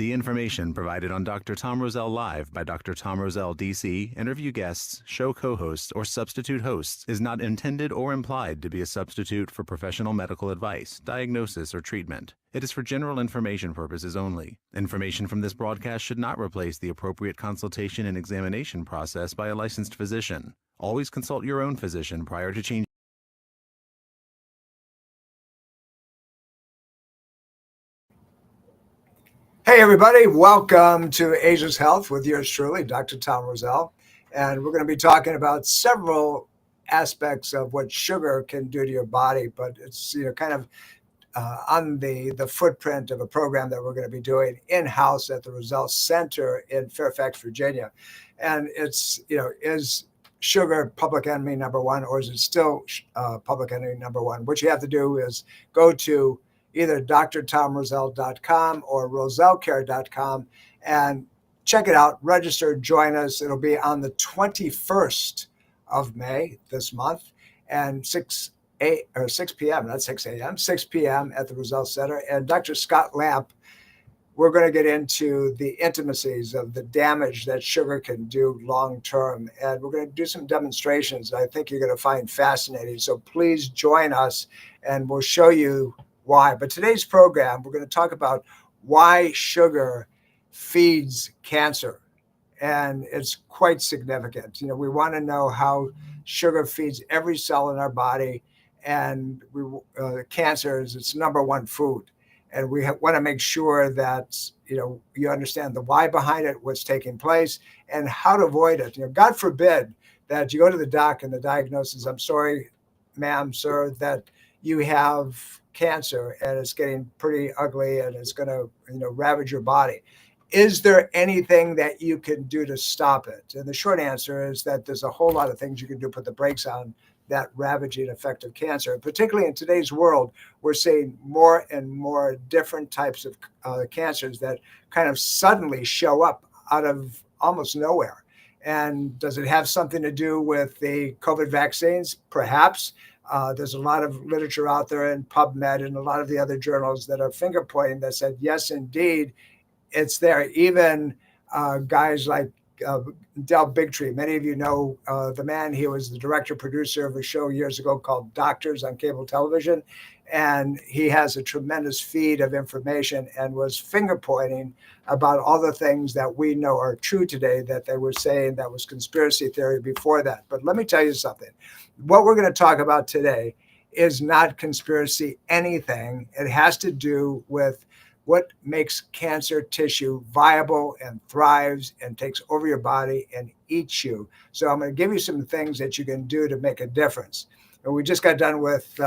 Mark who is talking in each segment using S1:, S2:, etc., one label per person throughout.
S1: The information provided on Dr. Tom Roselle Live by Dr. Tom Roselle, D.C., interview guests, show co-hosts, or substitute hosts is not intended or implied to be a substitute for professional medical advice, diagnosis, or treatment. It is for general information purposes only. Information from this broadcast should not replace the appropriate consultation and examination process by a licensed physician. Always consult your own physician prior to changing.
S2: Hey everybody, welcome to Asia's Health with yours truly, Dr. Tom Roselle. And we're going to be talking about several aspects of what sugar can do to your body, but it's kind of on the footprint of a program that we're going to be doing in-house at the Roselle Center in Fairfax, Virginia. And it's, is sugar public enemy number one, or is it still public enemy number one? What you have to do is go to either drtomroselle.com or rosellecare.com and check it out, register, join us. It'll be on the 21st of May this month, and 6 p.m., not 6 a.m., 6 p.m. at the Roselle Center. And Dr. Scott Lamp, we're going to get into the intimacies of the damage that sugar can do long-term. And we're going to do some demonstrations I think you're going to find fascinating. So please join us and we'll show you why. But today's program, we're going to talk about why sugar feeds cancer. And it's quite significant. We want to know how sugar feeds every cell in our body. And cancer is its number one food. And we want to make sure that, you understand the why behind it, what's taking place, and how to avoid it. God forbid that you go to the doc and the diagnosis, I'm sorry, ma'am, sir, that you have cancer and it's getting pretty ugly and it's going to, ravage your body. Is there anything that you can do to stop it? And the short answer is that there's a whole lot of things you can do to put the brakes on that ravaging effect of cancer. And particularly in today's world, we're seeing more and more different types of cancers that kind of suddenly show up out of almost nowhere. And does it have something to do with the COVID vaccines? Perhaps. There's a lot of literature out there in PubMed and a lot of the other journals that are finger pointing that said, yes, indeed, it's there. Even guys like Del Bigtree, many of you know the man. He was the director producer of a show years ago called Doctors on cable television. And he has a tremendous feed of information and was finger pointing about all the things that we know are true today that they were saying that was conspiracy theory before that. But let me tell you something. What we're going to talk about today is not conspiracy anything. It has to do with what makes cancer tissue viable and thrives and takes over your body and eats you. So I'm going to give you some things that you can do to make a difference. And we just got done with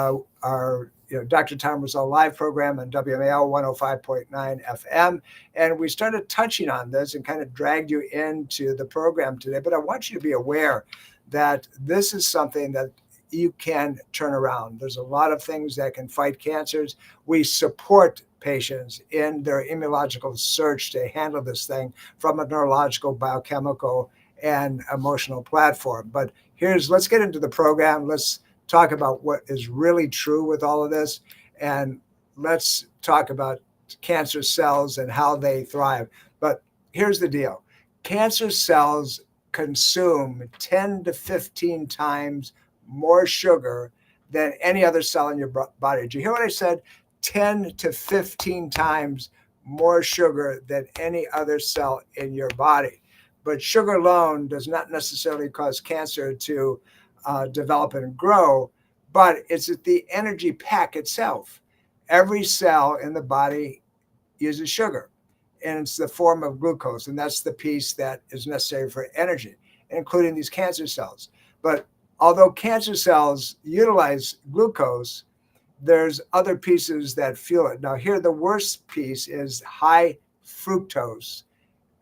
S2: our Dr. Tom Roselle Live program on WMAL 105.9 FM. And we started touching on this and kind of dragged you into the program today. But I want you to be aware that this is something that you can turn around. There's a lot of things that can fight cancers. We support patients in their immunological search to handle this thing from a neurological, biochemical, and emotional platform. But let's get into the program. Let's talk about what is really true with all of this. And let's talk about cancer cells and how they thrive. But here's the deal. Cancer cells consume 10 to 15 times more sugar than any other cell in your body. Did you hear what I said? 10 to 15 times more sugar than any other cell in your body. But sugar alone does not necessarily cause cancer to develop and grow, but it's the energy pack itself. Every cell in the body uses sugar, and it's the form of glucose, and that's the piece that is necessary for energy, including these cancer cells. But although cancer cells utilize glucose, there's other pieces that fuel it. Now, here the worst piece is high fructose,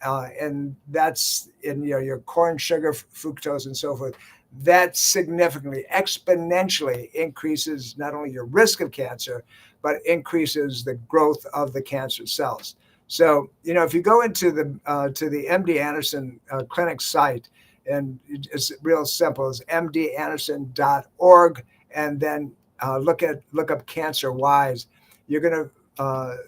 S2: and that's in your corn sugar, fructose, and so forth. That significantly, exponentially increases not only your risk of cancer, but increases the growth of the cancer cells. So, if you go into the MD Anderson clinic site, and it's real simple, it's mdanderson.org, and then look up Cancer Wise, you're going to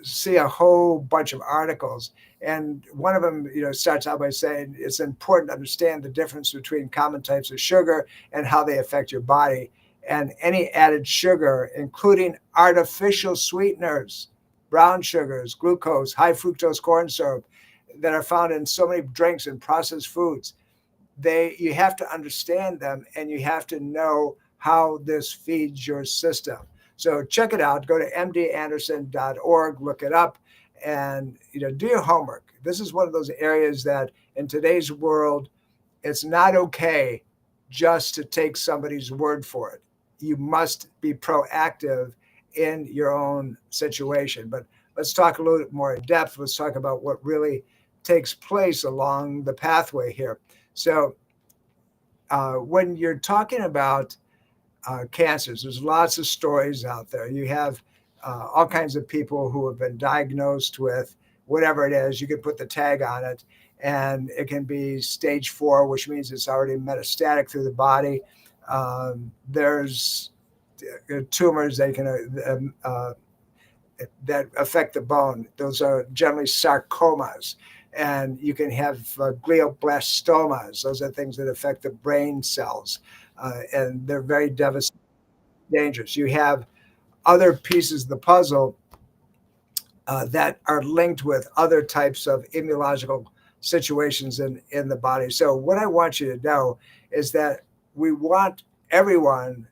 S2: see a whole bunch of articles. And one of them, starts out by saying it's important to understand the difference between common types of sugar and how they affect your body. And any added sugar, including artificial sweeteners, brown sugars, glucose, high fructose corn syrup, that are found in so many drinks and processed foods, you have to understand them, and you have to know how this feeds your system. So check it out. Go to mdanderson.org, look it up, and do your homework. This is one of those areas that in today's world, it's not okay just to take somebody's word for it. You must be proactive in your own situation. But let's talk a little bit more in depth. Let's talk about what really takes place along the pathway here. So when you're talking about cancers, there's lots of stories out there. You have all kinds of people who have been diagnosed with whatever it is. You can put the tag on it, and it can be stage 4, which means it's already metastatic through the body. There's tumors that affect the bone. Those are generally sarcomas. And you can have glioblastomas. Those are things that affect the brain cells, and they're very devastating, dangerous. You have other pieces of the puzzle that are linked with other types of immunological situations in the body. So what I want you to know is that we want everyone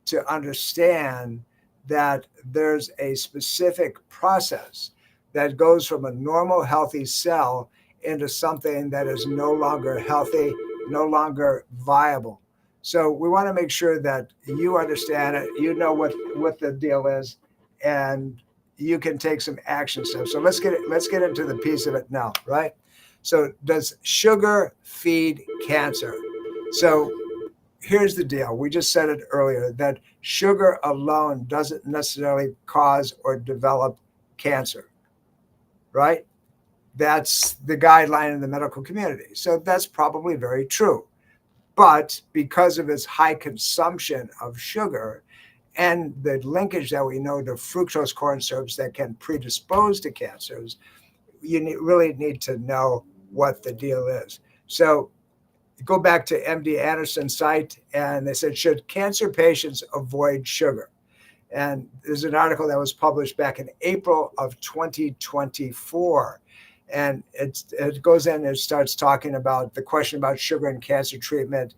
S2: to understand that there's a specific process that goes from a normal, healthy cell into something that is no longer healthy, no longer viable. So we want to make sure that you understand it, you know what the deal is, and you can take some action steps. So let's get into the piece of it now, right? So does sugar feed cancer? So here's the deal. We just said it earlier that sugar alone doesn't necessarily cause or develop cancer, right? That's the guideline in the medical community. So that's probably very true. But because of its high consumption of sugar and the linkage that we know to fructose corn syrups that can predispose to cancers, you really need to know what the deal is. So go back to MD Anderson's site, and they said, should cancer patients avoid sugar? And there's an article that was published back in April of 2024. And it goes in and starts talking about the question about sugar and cancer treatment.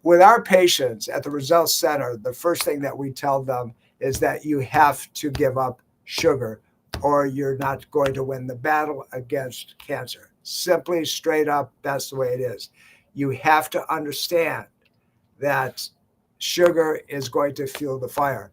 S2: With our patients at the Roselle Center, the first thing that we tell them is that you have to give up sugar or you're not going to win the battle against cancer. Simply, straight up, that's the way it is. You have to understand that sugar is going to fuel the fire.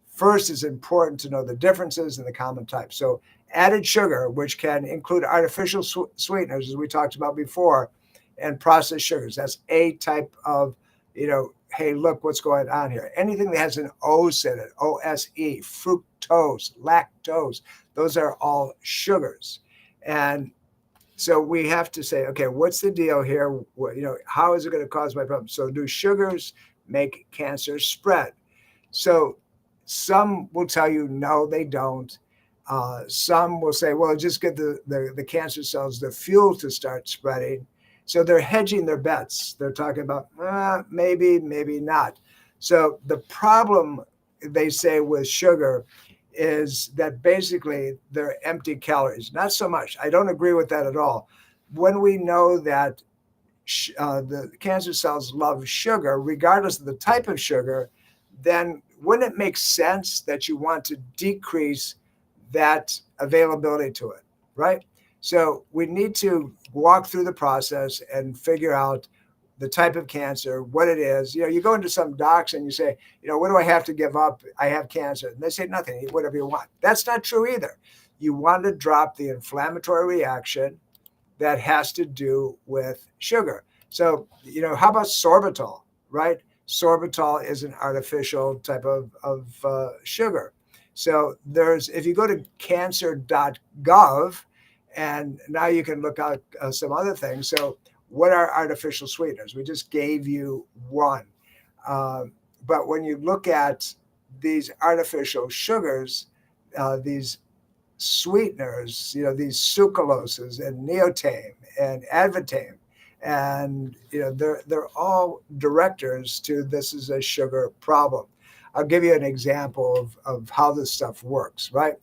S2: First, it's important to know the differences and the common types. So added sugar, which can include artificial sweeteners, as we talked about before, and processed sugars. That's a type of, hey, look what's going on here. Anything that has an OS in it, OSE, fructose, lactose, those are all sugars. And so we have to say, okay, what's the deal here? How is it going to cause my problem? So do sugars make cancer spread? So some will tell you, no, they don't. Some will say, well, just get the cancer cells, the fuel to start spreading. So they're hedging their bets. They're talking about maybe, maybe not. So the problem, they say, with sugar is that basically they're empty calories. Not so much. I don't agree with that at all. When we know that the cancer cells love sugar, regardless of the type of sugar, then wouldn't it make sense that you want to decrease that availability to it, right? So we need to walk through the process and figure out the type of cancer, what it is. You go into some docs and you say, what do I have to give up? I have cancer. And they say, nothing, eat whatever you want. That's not true either. You want to drop the inflammatory reaction that has to do with sugar. So, how about sorbitol, right? Sorbitol is an artificial type of sugar. So if you go to cancer.gov, and now you can look out some other things. So what are artificial sweeteners? We just gave you one. But when you look at these artificial sugars, these sweeteners, these sucraloses and neotame and advantame. And they're all directors to this is a sugar problem. I'll give you an example of how this stuff works, right?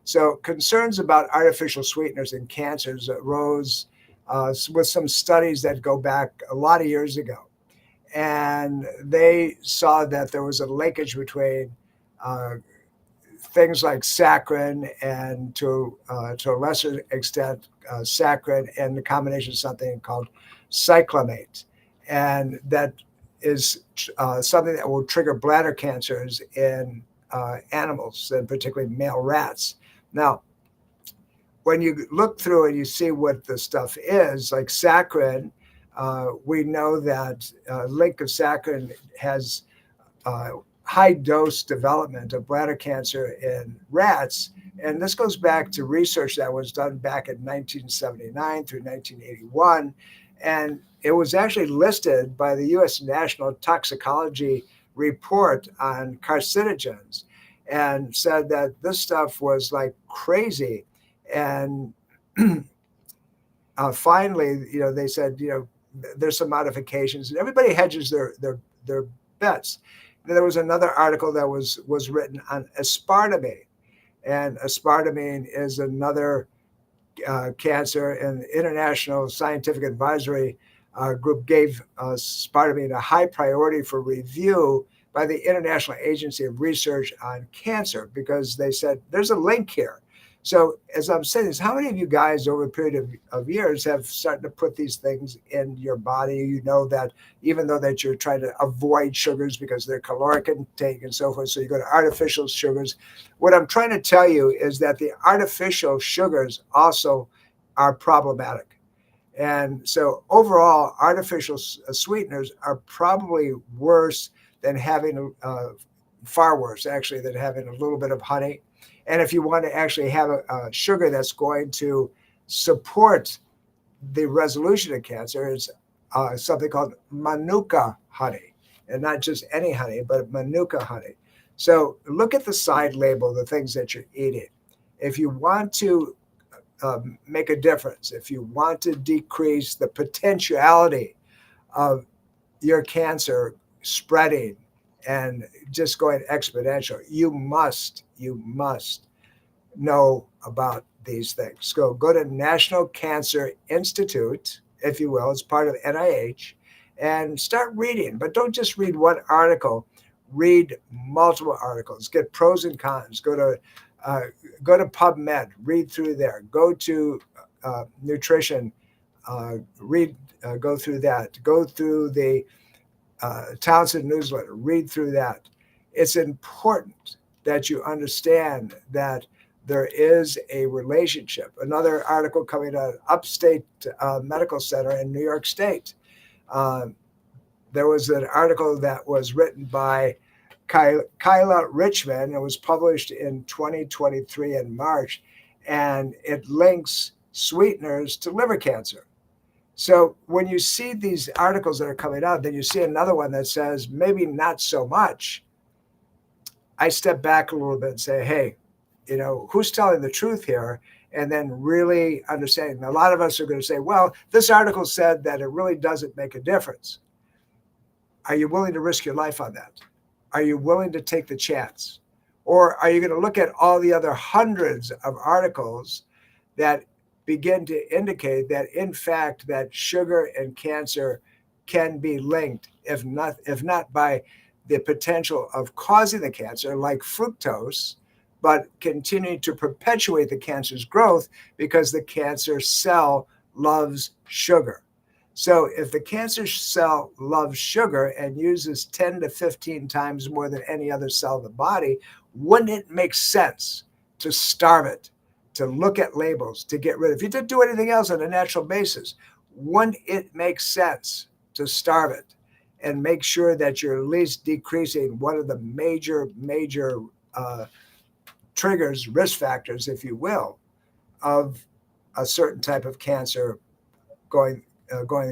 S2: So concerns about artificial sweeteners in cancers arose with some studies that go back a lot of years ago. And they saw that there was a linkage between things like saccharin and to a lesser extent saccharin and the combination of something called cyclamate. And that is something that will trigger bladder cancers in animals, and particularly male rats. Now, when you look through and you see what the stuff is, like saccharin, we know that link of saccharin has high dose development of bladder cancer in rats. And this goes back to research that was done back in 1979 through 1981. And it was actually listed by the U.S. National Toxicology Report on carcinogens, and said that this stuff was like crazy. And finally, they said, there's some modifications, and everybody hedges their bets. And there was another article that was written on aspartame, and aspartame is another cancer, and the International Scientific Advisory Group gave aspartame a high priority for review by the International Agency of Research on Cancer, because they said there's a link here. So as I'm saying this, how many of you guys over a period of years have started to put these things in your body? You know that even though that you're trying to avoid sugars because they're caloric intake and so forth, so you go to artificial sugars. What I'm trying to tell you is that the artificial sugars also are problematic. And so overall, artificial sweeteners are probably worse than having, far worse actually, than having a little bit of honey. And if you want to actually have a sugar that's going to support the resolution of cancer, it's something called Manuka honey, and not just any honey, but Manuka honey. So look at the side label, the things that you're eating. If you want to make a difference, if you want to decrease the potentiality of your cancer spreading and just going exponential, you must know about these things. So go to National Cancer Institute, if you will, it's part of NIH, and start reading. But don't just read one article, read multiple articles, get pros and cons, go to PubMed, read through there, go to nutrition, go through that, go through the Townsend newsletter, read through that. It's important that you understand that there is a relationship. Another article coming out of Upstate Medical Center in New York State. There was an article that was written by Kyla Richman. It was published in 2023 in March, and it links sweeteners to liver cancer. So when you see these articles that are coming out, then you see another one that says maybe not so much. I step back a little bit and say, hey, who's telling the truth here? And then really understanding. A lot of us are going to say, well, this article said that it really doesn't make a difference. Are you willing to risk your life on that? Are you willing to take the chance? Or are you going to look at all the other hundreds of articles that begin to indicate that, in fact, that sugar and cancer can be linked, if not by the potential of causing the cancer, like fructose, but continuing to perpetuate the cancer's growth because the cancer cell loves sugar. So if the cancer cell loves sugar and uses 10 to 15 times more than any other cell in the body, wouldn't it make sense to starve it, to look at labels, to get rid of? If you didn't do anything else on a natural basis, wouldn't it make sense to starve it and make sure that you're at least decreasing one of the major triggers, risk factors, if you will, of a certain type of cancer going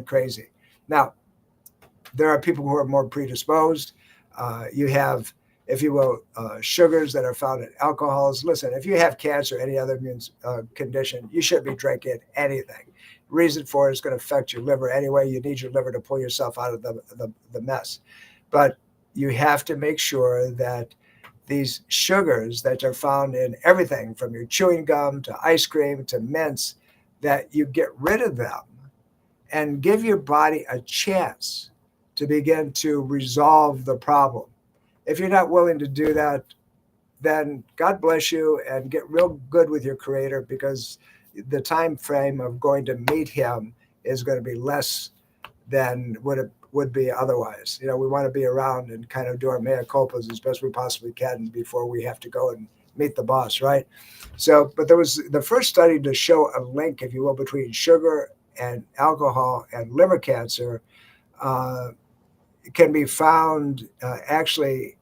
S2: crazy? Now, there are people who are more predisposed. You have if you will, sugars that are found in alcohols. Listen, if you have cancer or any other immune condition, you shouldn't be drinking anything. Reason for it is going to affect your liver anyway. You need your liver to pull yourself out of the mess. But you have to make sure that these sugars that are found in everything from your chewing gum to ice cream to mints, that you get rid of them and give your body a chance to begin to resolve the problem. If you're not willing to do that, then God bless you and get real good with your creator, because the time frame of going to meet him is going to be less than what it would be otherwise. You know, we want to be around and kind of do our mea culpas as best we possibly can before we have to go and meet the boss, right? So, but there was the first study to show a link, if you will, between sugar and alcohol and liver cancer can be found actually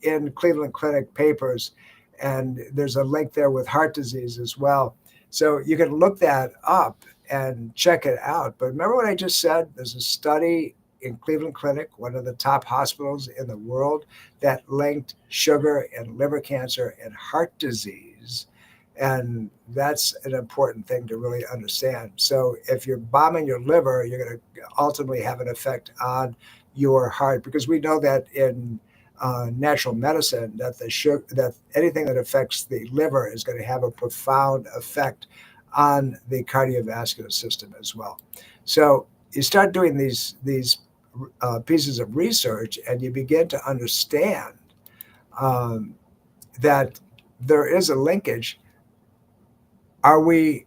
S2: in Cleveland Clinic papers, and there's a link there with heart disease as well. So you can look that up and check it out. But remember what I just said? There's a study in Cleveland Clinic, one of the top hospitals in the world, that linked sugar and liver cancer and heart disease. And that's an important thing to really understand. So if you're bombing your liver, you're going to ultimately have an effect on your heart, because we know that in natural medicine that that anything that affects the liver is going to have a profound effect on the cardiovascular system as well. So you start doing these pieces of research, and you begin to understand that there is a linkage. Are we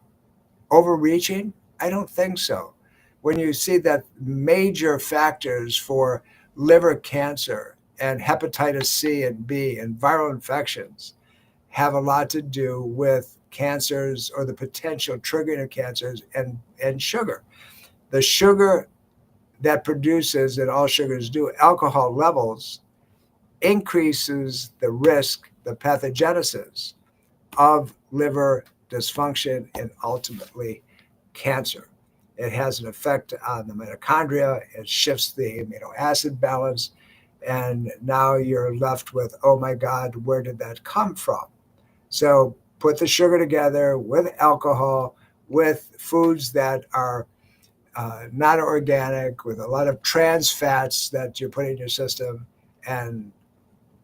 S2: overreaching? I don't think so. When you see that major factors for liver cancer and hepatitis C and B and viral infections have a lot to do with cancers or the potential triggering of cancers and sugar. The sugar that produces, and all sugars do, alcohol levels increases the risk, the pathogenesis of liver dysfunction and ultimately cancer. It has an effect on the mitochondria. It shifts the amino acid balance. And now you're left with, oh my God, where did that come from? So put the sugar together with alcohol, with foods that are not organic, with a lot of trans fats that you're putting in your system, and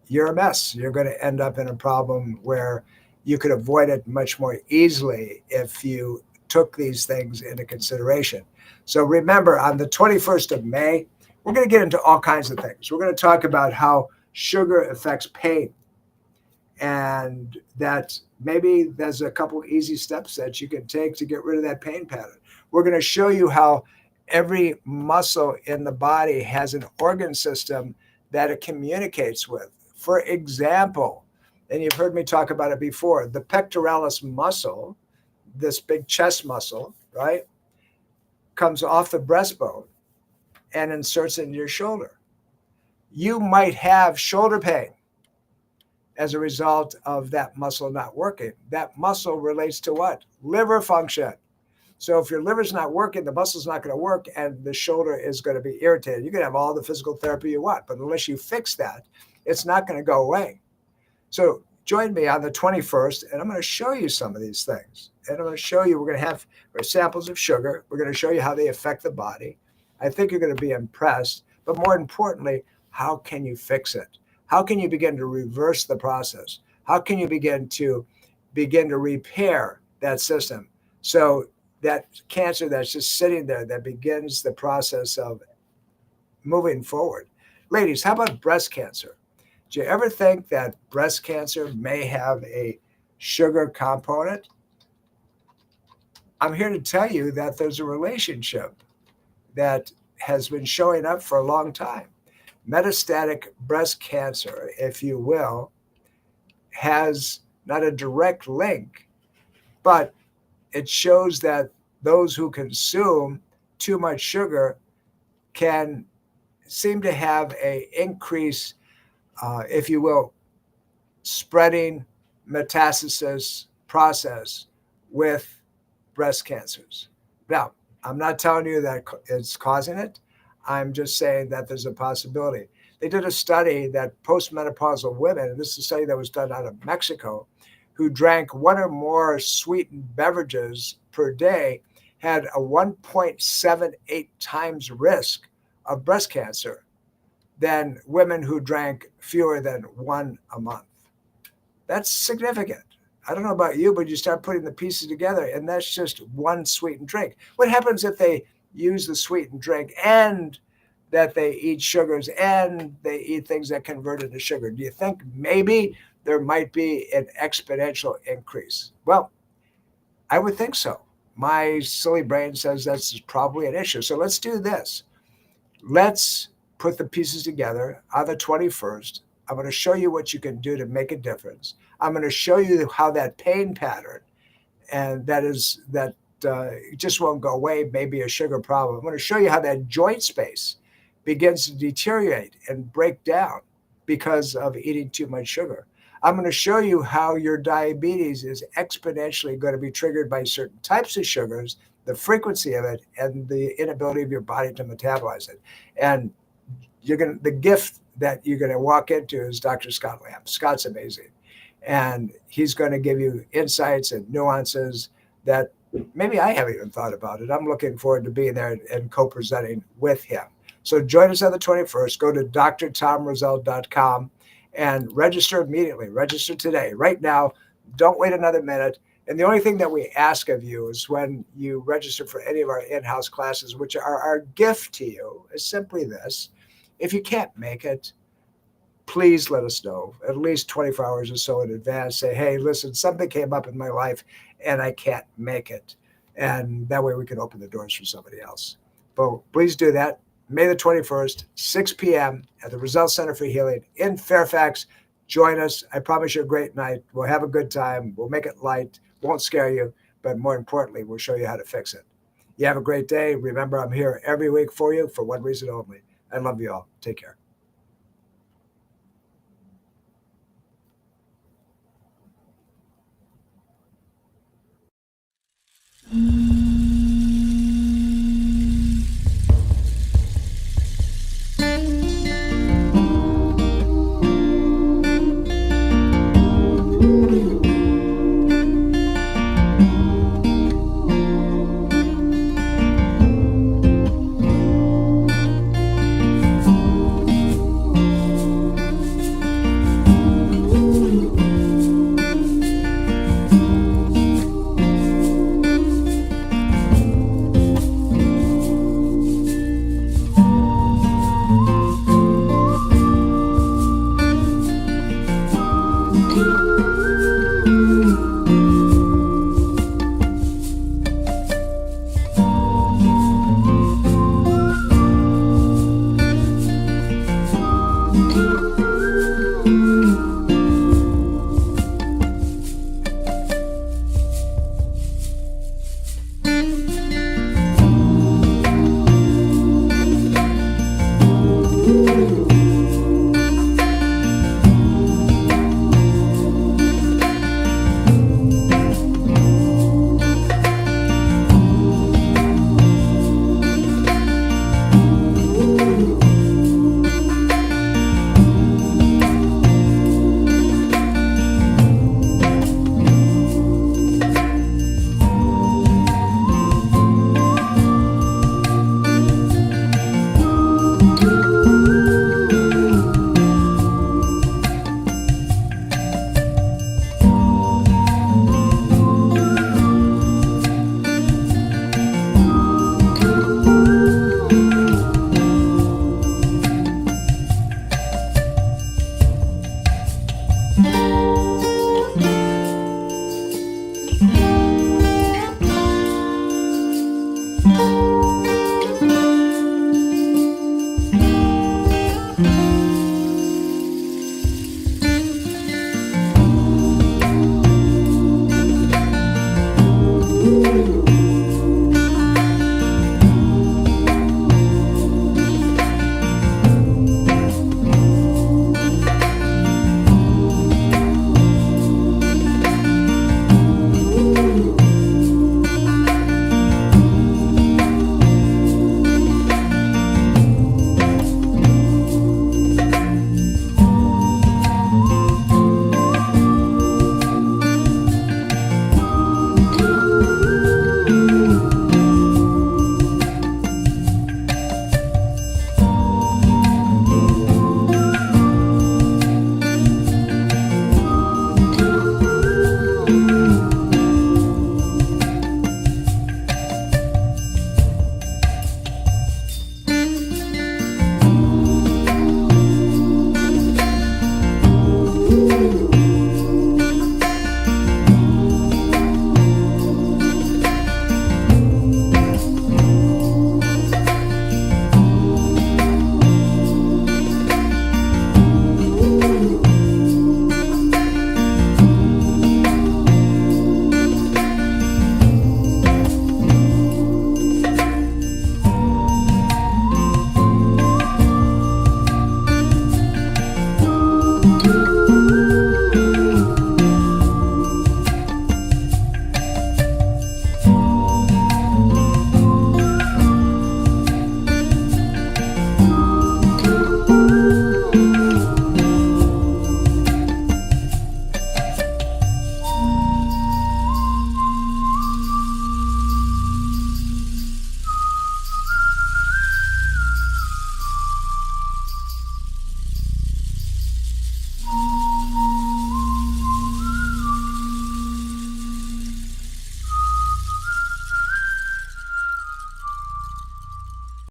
S2: you're a mess. You're going to end up in a problem where you could avoid it much more easily if you took these things into consideration. So remember, on the 21st of May, we're going to get into all kinds of things. We're going to talk about how sugar affects pain, and that maybe there's a couple easy steps that you can take to get rid of that pain pattern. We're going to show you how every muscle in the body has an organ system that it communicates with. For example, and you've heard me talk about it before, the pectoralis muscle, this big chest muscle, right, comes off the breastbone and inserts into your shoulder. You might have shoulder pain as a result of that muscle not working. That muscle relates to what? Liver function. So if your liver's not working, the muscle's not going to work, and the shoulder is going to be irritated. You can have all the physical therapy you want, but unless you fix that, it's not going to go away. So join me on the 21st, and I'm going to show you some of these things. And I'm going to show you, we're going to have samples of sugar. We're going to show you how they affect the body. I think you're going to be impressed, but more importantly, how can you fix it? How can you begin to reverse the process? How can you begin to repair that system? So that cancer that's just sitting there, that begins the process of moving forward. Ladies, how about breast cancer? Do you ever think that breast cancer may have a sugar component? I'm here to tell you that there's a relationship that has been showing up for a long time. Metastatic breast cancer, if you will, has not a direct link, but it shows that those who consume too much sugar can seem to have an increase, if you will, spreading metastasis process with breast cancers. Now, I'm not telling you that it's causing it. I'm just saying that there's a possibility. They did a study that postmenopausal women, and this is a study that was done out of Mexico, who drank one or more sweetened beverages per day had a 1.78 times risk of breast cancer than women who drank fewer than one a month. That's significant. I don't know about you, but you start putting the pieces together, and that's just one sweetened drink. What happens if they use the sweetened drink and that they eat sugars and they eat things that convert into sugar? Do you think maybe there might be an exponential increase? Well, I would think so. My silly brain says that's probably an issue. So let's do this. Let's put the pieces together on the 21st. I'm going to show you what you can do to make a difference. I'm going to show you how that pain pattern, and that just won't go away, maybe a sugar problem. I'm going to show you how that joint space begins to deteriorate and break down because of eating too much sugar. I'm going to show you how your diabetes is exponentially going to be triggered by certain types of sugars, the frequency of it, and the inability of your body to metabolize it. And the gift that you're going to walk into is Dr. Scott Lamb. Scott's amazing. And he's going to give you insights and nuances that maybe I haven't even thought about it. I'm looking forward to being there and co-presenting with him. So join us on the 21st. Go to drtomroselle.com and register immediately. Register today, right now. Don't wait another minute. And the only thing that we ask of you is when you register for any of our in-house classes, which are our gift to you, is simply this. If you can't make it, please let us know at least 24 hours or so in advance. Say, hey, listen, something came up in my life and I can't make it. And that way we can open the doors for somebody else. But please do that. May the 21st, 6 p.m. at the Roselle Center for Healing in Fairfax. Join us. I promise you a great night. We'll have a good time. We'll make it light. Won't scare you. But more importantly, we'll show you how to fix it. You have a great day. Remember, I'm here every week for you for one reason only. I love you all. Take care. you.